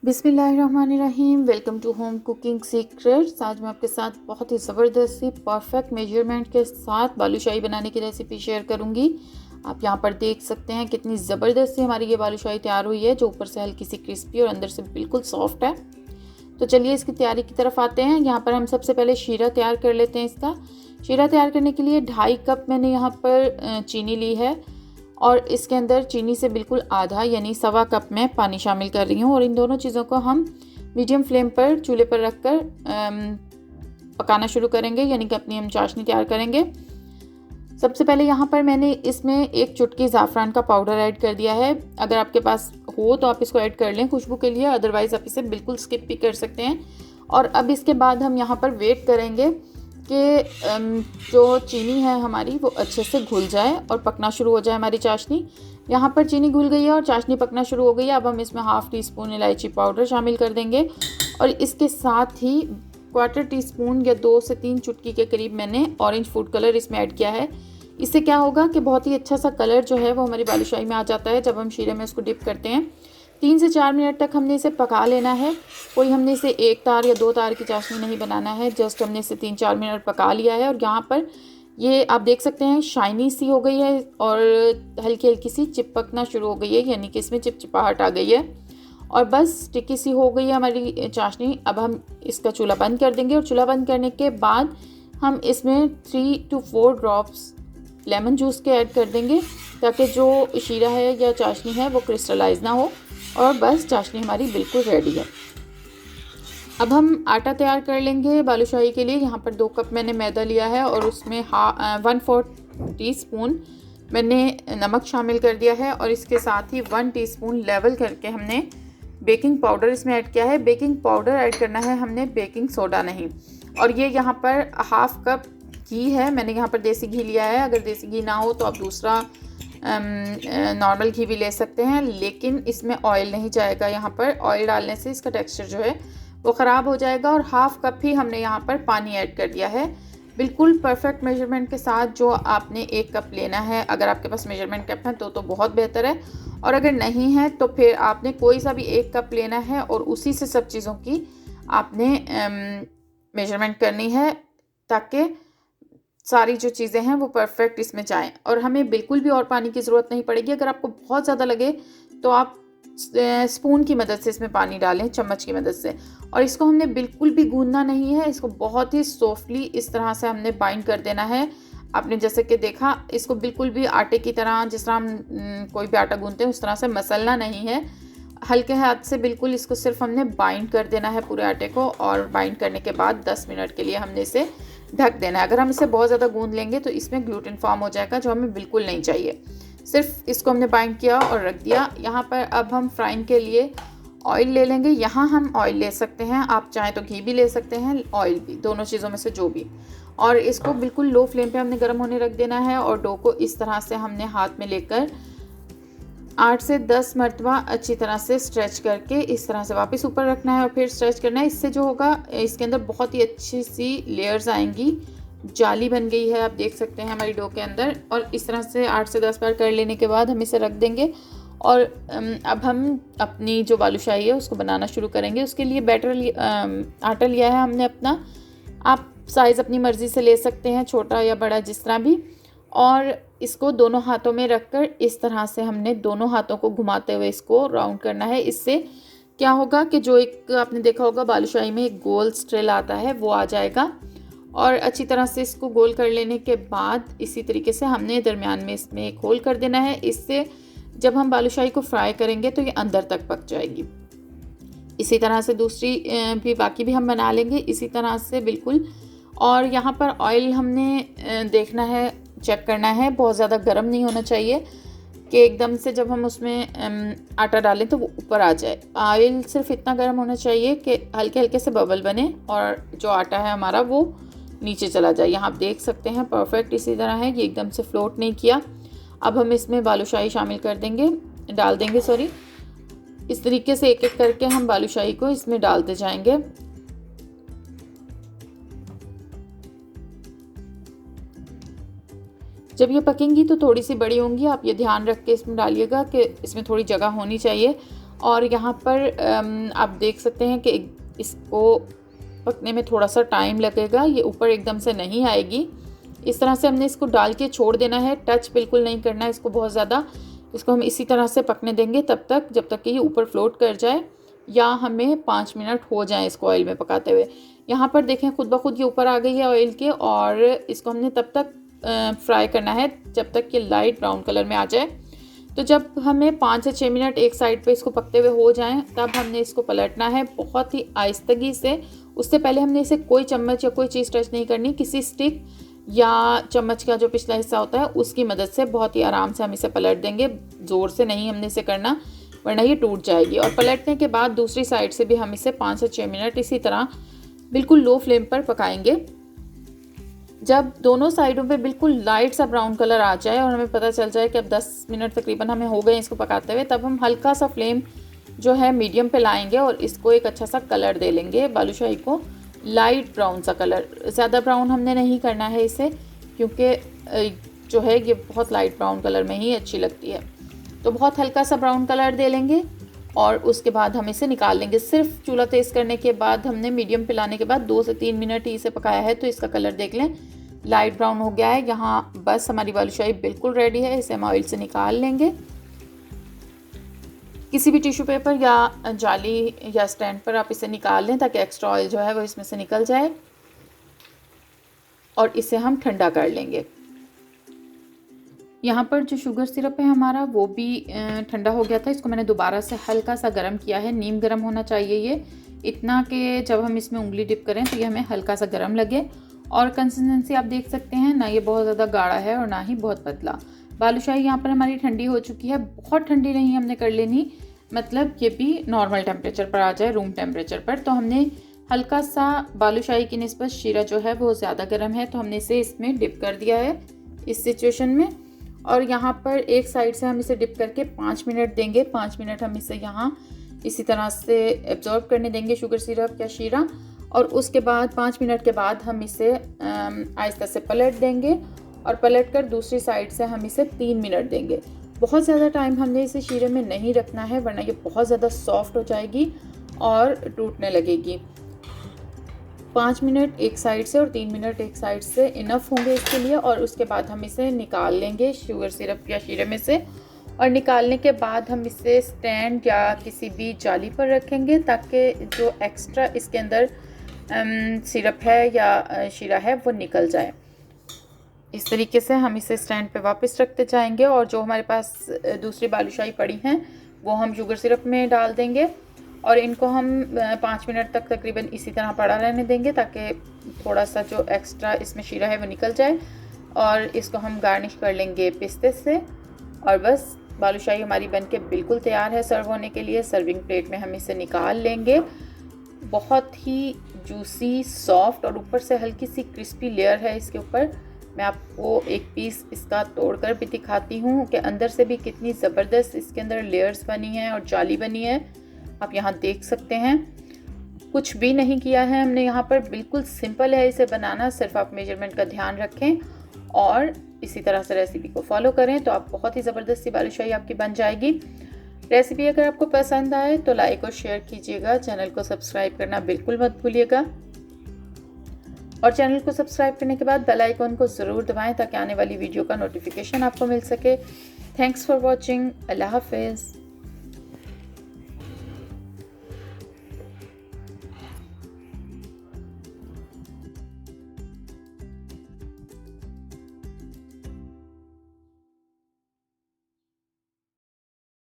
बिस्मिल्लाहिर्रहमानिर्रहीम। Welcome to home cooking secrets. आज मैं आपके साथ बहुत ही ज़बरदस्त सी परफेक्ट मेजरमेंट के साथ बालूशाही बनाने की रेसिपी शेयर करूंगी। आप यहाँ पर देख सकते हैं कितनी ज़बरदस्त सी हमारी ये बालूशाही तैयार हुई है, जो ऊपर से हल्की सी क्रिस्पी और अंदर से बिल्कुल सॉफ्ट है। तो चलिए इसकी तैयारी की तरफ आते हैं। यहाँ पर हम सबसे पहले शीरा तैयार कर लेते हैं। इसका शीरा तैयार करने के लिए 2.5 कप मैंने यहाँ पर चीनी ली है और इसके अंदर चीनी से बिल्कुल आधा यानी 1.25 कप में पानी शामिल कर रही हूँ। और इन दोनों चीज़ों को हम मीडियम फ्लेम पर चूल्हे पर रखकर पकाना शुरू करेंगे, यानी कि अपनी हम चाशनी तैयार करेंगे। सबसे पहले यहाँ पर मैंने इसमें 1 चुटकी ज़ाफ़रान का पाउडर ऐड कर दिया है। अगर आपके पास हो तो आप इसको ऐड कर लें खुशबू के लिए, अदरवाइज़ आप इसे बिल्कुल स्किप भी कर सकते हैं। और अब इसके बाद हम यहाँ पर वेट करेंगे कि जो चीनी है हमारी वो अच्छे से घुल जाए और पकना शुरू हो जाए हमारी चाशनी। यहाँ पर चीनी घुल गई है और चाशनी पकना शुरू हो गई है। अब हम इसमें 1/2 टीस्पून इलायची पाउडर शामिल कर देंगे और इसके साथ ही 1/4 टीस्पून या 2 से 3 चुटकी के करीब मैंने ऑरेंज फूड कलर इसमें ऐड किया है। इससे क्या होगा कि बहुत ही अच्छा सा कलर जो है वो हमारी बालूशाही में आ जाता है जब हम शीरे में इसको डिप करते हैं। 3 से 4 मिनट तक हमने इसे पका लेना है। कोई हमने इसे 1 तार या 2 तार की चाशनी नहीं बनाना है, जस्ट हमने इसे 3-4 मिनट पका लिया है। और यहाँ पर ये आप देख सकते हैं शाइनी सी हो गई है और हल्की हल्की सी चिपकना शुरू हो गई है, यानी कि इसमें चिपचिपाहट आ गई है और बस स्टिकी सी हो गई है हमारी चाशनी। अब हम इसका चूल्हा बंद कर देंगे और चूल्हा बंद करने के बाद हम इसमें 3 to 4 ड्रॉप्स लेमन जूस के ऐड कर देंगे, ताकि जो शीरा है या चाशनी है वो क्रिस्टलाइज ना हो। और बस चाशनी हमारी बिल्कुल रेडी है। अब हम आटा तैयार कर लेंगे बालूशाही के लिए। यहाँ पर 2 कप मैंने मैदा लिया है और उसमें 1/4 टीस्पून मैंने नमक शामिल कर दिया है और इसके साथ ही 1 टीस्पून लेवल करके हमने बेकिंग पाउडर इसमें ऐड किया है। बेकिंग पाउडर ऐड करना है हमने, बेकिंग सोडा नहीं। और ये यहाँ पर 1/2 कप घी है, मैंने यहाँ पर देसी घी लिया है। अगर देसी घी ना हो तो आप दूसरा नॉर्मल घी भी ले सकते हैं, लेकिन इसमें ऑयल नहीं जाएगा। यहाँ पर ऑयल डालने से इसका टेक्सचर जो है वो ख़राब हो जाएगा। और 1/2 कप ही हमने यहाँ पर पानी ऐड कर दिया है, बिल्कुल परफेक्ट मेजरमेंट के साथ जो आपने 1 कप लेना है। अगर आपके पास मेजरमेंट कप है तो बहुत बेहतर है, और अगर नहीं है तो फिर आपने कोई सा भी 1 कप लेना है और उसी से सब चीज़ों की आपने मेजरमेंट करनी है, ताकि सारी जो चीज़ें हैं वो परफेक्ट इसमें जाएं। और हमें बिल्कुल भी और पानी की ज़रूरत नहीं पड़ेगी। अगर आपको बहुत ज़्यादा लगे तो आप स्पून की मदद से इसमें पानी डालें, चम्मच की मदद से। और इसको हमने बिल्कुल भी गूंदना नहीं है, इसको बहुत ही सॉफ्टली इस तरह से हमने बाइंड कर देना है। आपने जैसे कि देखा, इसको बिल्कुल भी आटे की तरह, जिस तरह हम कोई भी आटा गूंदते हैं उस तरह से मसलना नहीं है। हल्के हाथ से बिल्कुल इसको सिर्फ हमने बाइंड कर देना है पूरे आटे को। और बाइंड करने के बाद 10 मिनट के लिए हमने इसे ढक देना है। अगर हम इसे बहुत ज़्यादा गूंद लेंगे तो इसमें ग्लूटेन फॉर्म हो जाएगा, जो हमें बिल्कुल नहीं चाहिए। सिर्फ इसको हमने बाइंड किया और रख दिया। यहाँ पर अब हम फ्राइंग के लिए ऑयल ले लेंगे। यहाँ हम ऑयल ले सकते हैं, आप चाहें तो घी भी ले सकते हैं, ऑयल भी, दोनों चीज़ों में से जो भी। और इसको बिल्कुल लो फ्लेम पे हमने गर्म होने रख देना है। और डो को इस तरह से हमने हाथ में लेकर 8 से 10 मरतबा अच्छी तरह से स्ट्रेच करके इस तरह से वापस ऊपर रखना है और फिर स्ट्रेच करना है। इससे जो होगा, इसके अंदर बहुत ही अच्छी सी लेयर्स आएंगी, जाली बन गई है, आप देख सकते हैं हमारी डो के अंदर। और इस तरह से 8 से 10 बार कर लेने के बाद हम इसे रख देंगे। और अब हम अपनी जो बालूशाही है उसको बनाना शुरू करेंगे। उसके लिए आटा लिया है हमने अपना, आप साइज़ अपनी मर्ज़ी से ले सकते हैं, छोटा या बड़ा जिस तरह भी। और इसको दोनों हाथों में रखकर इस तरह से हमने दोनों हाथों को घुमाते हुए इसको राउंड करना है। इससे क्या होगा कि जो एक आपने देखा होगा बालूशाही में एक गोल स्ट्रेल आता है, वो आ जाएगा। और अच्छी तरह से इसको गोल कर लेने के बाद इसी तरीके से हमने दरमियान में इसमें एक होल कर देना है। इससे जब हम बालूशाही को फ्राई करेंगे तो ये अंदर तक पक जाएगी। इसी तरह से दूसरी भी बाकी भी हम बना लेंगे इसी तरह से बिल्कुल। और यहाँ पर ऑयल हमने देखना है, चेक करना है, बहुत ज़्यादा गर्म नहीं होना चाहिए कि एकदम से जब हम उसमें आटा डालें तो वो ऊपर आ जाए। ऑयल सिर्फ इतना गर्म होना चाहिए कि हल्के हल्के से बबल बने और जो आटा है हमारा वो नीचे चला जाए। यहाँ आप देख सकते हैं परफेक्ट इसी तरह है, ये एकदम से फ्लोट नहीं किया। अब हम इसमें बालूशाही शामिल कर देंगे, डाल देंगे सॉरी। इस तरीके से एक एक करके हम बालूशाही को इसमें डालते जाएंगे। जब ये पकेंगी तो थोड़ी सी बड़ी होंगी, आप ये ध्यान रख के इसमें डालिएगा कि इसमें थोड़ी जगह होनी चाहिए। और यहाँ पर आप देख सकते हैं कि इसको पकने में थोड़ा सा टाइम लगेगा, ये ऊपर एकदम से नहीं आएगी। इस तरह से हमने इसको डाल के छोड़ देना है, टच बिल्कुल नहीं करना है इसको बहुत ज़्यादा। इसको हम इसी तरह से पकने देंगे तब तक जब तक कि ये ऊपर फ्लोट कर जाए या हमें 5 मिनट हो जाए इसको ऑयल में पकाते हुए। यहाँ पर देखें खुद ब खुद ये ऊपर आ गई है ऑयल के, और इसको हमने तब तक फ्राई करना है जब तक कि लाइट ब्राउन कलर में आ जाए। तो जब हमें 5 से 6 मिनट एक साइड पे इसको पकते हुए हो जाएं तब हमने इसको पलटना है बहुत ही आहिस्तगी से। उससे पहले हमने इसे कोई चम्मच या कोई चीज़ टच नहीं करनी, किसी स्टिक या चम्मच का जो पिछला हिस्सा होता है उसकी मदद से बहुत ही आराम से हम इसे पलट देंगे। ज़ोर से नहीं हमने इसे करना वरना ये टूट जाएगी। और पलटने के बाद दूसरी साइड से भी हम इसे 5 से 6 मिनट इसी तरह बिल्कुल लो फ्लेम पर पकाएंगे। जब दोनों साइडों पे बिल्कुल लाइट सा ब्राउन कलर आ जाए और हमें पता चल जाए कि अब 10 मिनट तकरीबन हमें हो गए इसको पकाते हुए, तब हम हल्का सा फ्लेम जो है मीडियम पे लाएंगे और इसको एक अच्छा सा कलर दे लेंगे बालूशाही को, लाइट ब्राउन सा कलर। ज़्यादा ब्राउन हमने नहीं करना है इसे, क्योंकि जो है ये बहुत लाइट ब्राउन कलर में ही अच्छी लगती है। तो बहुत हल्का सा ब्राउन कलर दे लेंगे और उसके बाद हम इसे निकाल लेंगे। सिर्फ चूल्हा तेज़ करने के बाद हमने मीडियम पे लाने के बाद 2 से 3 मिनट ही इसे पकाया है, तो इसका कलर देख लें लाइट ब्राउन हो गया है। यहाँ बस हमारी बालूशाही बिल्कुल रेडी है, इसे हम ऑयल से निकाल लेंगे। किसी भी टिश्यू पेपर या जाली या स्टैंड पर आप इसे निकाल लें ताकि एक्स्ट्रा ऑयल जो है वो इसमें से निकल जाए, और इसे हम ठंडा कर लेंगे। यहाँ पर जो शुगर सिरप है हमारा वो भी ठंडा हो गया था, इसको मैंने दोबारा से हल्का सा गर्म किया है। नीम गर्म होना चाहिए ये, इतना कि जब हम इसमें उंगली डिप करें तो ये हमें हल्का सा गर्म लगे। और कंसिस्टेंसी आप देख सकते हैं, ना ये बहुत ज़्यादा गाढ़ा है और ना ही बहुत पतला। बालूशाही यहाँ पर हमारी ठंडी हो चुकी है, बहुत ठंडी नहीं हमने कर लेनी, मतलब ये भी नॉर्मल टेम्परेचर पर आ जाए, रूम टेम्परेचर पर। तो हमने हल्का सा बालूशाही की निस्बत शीरा जो है वो ज़्यादा गर्म है, तो हमने इसे इसमें डिप कर दिया है इस सिचुएशन में। और यहाँ पर एक साइड से हम इसे डिप करके 5 मिनट देंगे। 5 मिनट हम इसे यहाँ इसी तरह से एब्जॉर्ब करने देंगे शुगर सिरप या शीरा, और उसके बाद 5 मिनट के बाद हम इसे आहिस्ता से पलट देंगे, और पलट कर दूसरी साइड से हम इसे 3 मिनट देंगे। बहुत ज़्यादा टाइम हमने इसे शीरे में नहीं रखना है वरना ये बहुत ज़्यादा सॉफ्ट हो जाएगी और टूटने लगेगी। 5 मिनट एक साइड से और 3 मिनट एक साइड से इनफ होंगे इसके लिए। और उसके बाद हम इसे निकाल लेंगे शुगर सिरप या शीरे में से, और निकालने के बाद हम इसे स्टैंड या किसी भी जाली पर रखेंगे ताकि जो एक्स्ट्रा इसके अंदर सिरप है या शीरा है वो निकल जाए। इस तरीके से हम इसे स्टैंड पे वापस रखते जाएंगे, और जो हमारे पास दूसरी बालूशाही पड़ी हैं वो हम शुगर सिरप में डाल देंगे, और इनको हम 5 मिनट तक तकरीबन इसी तरह पड़ा रहने देंगे ताकि थोड़ा सा जो एक्स्ट्रा इसमें शीरा है वो निकल जाए। और इसको हम गार्निश कर लेंगे पिस्ते से, और बस बालूशाही हमारी बनके बिल्कुल तैयार है सर्व होने के लिए। सर्विंग प्लेट में हम इसे निकाल लेंगे। बहुत ही जूसी, सॉफ्ट और ऊपर से हल्की सी क्रिस्पी लेयर है इसके ऊपर। मैं आपको एक पीस इसका तोड़कर भी दिखाती हूँ कि अंदर से भी कितनी ज़बरदस्त इसके अंदर लेयर्स बनी हैं और जाली बनी है। आप यहाँ देख सकते हैं, कुछ भी नहीं किया है हमने यहाँ पर, बिल्कुल सिंपल है इसे बनाना। सिर्फ आप मेजरमेंट का ध्यान रखें और इसी तरह से रेसिपी को फॉलो करें तो आप बहुत ही ज़बरदस्त सी बालूशाही आपकी बन जाएगी। रेसिपी अगर आपको पसंद आए तो लाइक और शेयर कीजिएगा। चैनल को सब्सक्राइब करना बिल्कुल मत भूलिएगा, और चैनल को सब्सक्राइब करने के बाद बेल आइकन को ज़रूर दबाएं ताकि आने वाली वीडियो का नोटिफिकेशन आपको मिल सके। Thanks for watching. अल्लाह हाफिज़।